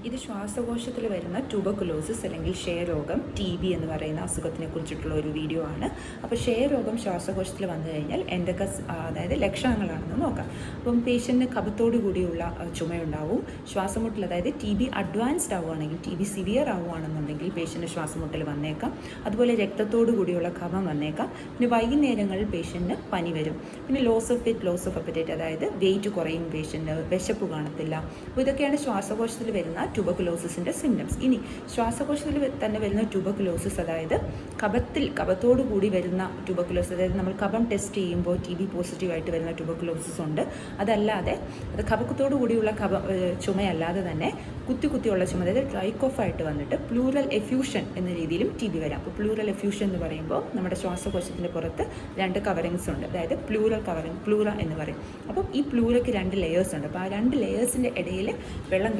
ഇത് ശ്വാസകോശത്തിൽ വരുന്ന ട്യൂബർകുലോസിസ് അല്ലെങ്കിൽ ക്ഷയരോഗം TB എന്ന് പറയുന്ന അസുഖത്തിനെ കുറിച്ചിട്ടുള്ള ഒരു വീഡിയോ ആണ്. അപ്പോൾ ക്ഷയരോഗം ശ്വാസകോശത്തിൽ വന്നു കഴിഞ്ഞാൽ എന്തൊക്കെ അതായത് ലക്ഷണങ്ങളാണെന്ന് നോക്കാം. അപ്പം പേഷ്യൻറ്റിന് കഫത്തോടു കൂടിയുള്ള ചുമയുണ്ടാവും, ശ്വാസമുട്ടൽ അതായത് TB അഡ്വാൻസ്ഡ് ആവുകയാണെങ്കിൽ TB സിവിയർ ആവുകയാണെന്നുണ്ടെങ്കിൽ പേഷ്യൻറ്റ് ശ്വാസമുട്ടൽ വന്നേക്കാം. അതുപോലെ രക്തത്തോടു കൂടിയുള്ള കഫം വന്നേക്കാം. പിന്നെ വൈകുന്നേരങ്ങളിൽ പേഷ്യൻറ്റിന് പനി വരും. പിന്നെ loss of weight, loss of appetite അതായത് വെയിറ്റ് കുറയും, പേഷ്യൻറ്റ് വിശപ്പ് കാണത്തില്ല. അപ്പോൾ ഇതൊക്കെയാണ് ശ്വാസകോശത്തിൽ വരുന്ന ട്യൂബർകുലോസിസിൻ്റെ സിംറ്റംസ്. ഇനി ശ്വാസകോശത്തിൽ തന്നെ വരുന്ന ട്യൂബർകുലോസിസ് അതായത് കഫത്തോടു കൂടി വരുന്ന ട്യൂബർകുലോസിസ്, അതായത് നമ്മൾ കഫം ടെസ്റ്റ് ചെയ്യുമ്പോൾ TB പോസിറ്റീവായിട്ട് വരുന്ന ട്യൂബർകുലോസിസ് ഉണ്ട്. അതല്ലാതെ അത് കഫത്തോടു കൂടിയുള്ള ചുമയല്ലാതെ തന്നെ കുത്തിയുള്ള ചുമ, അതായത് ഡ്രൈ കോഫായിട്ട് വന്നിട്ട് പ്ലൂറൽ എഫ്യൂഷൻ എന്ന രീതിയിലും TB വരാം. അപ്പോൾ പ്ലൂറൽ എഫ്യൂഷൻ എന്ന് പറയുമ്പോൾ നമ്മുടെ ശ്വാസകോശത്തിൻ്റെ പുറത്ത് 2 കവറിങ്സ് ഉണ്ട്, അതായത് പ്ലൂറൽ കവറിങ്, പ്ലൂറ എന്ന് പറയും. അപ്പം ഈ പ്ലൂരയ്ക്ക് 2 ലെയേഴ്സ് ഉണ്ട്. അപ്പോൾ ആ 2 ലെയേഴ്സിൻ്റെ ഇടയിൽ വെള്ളം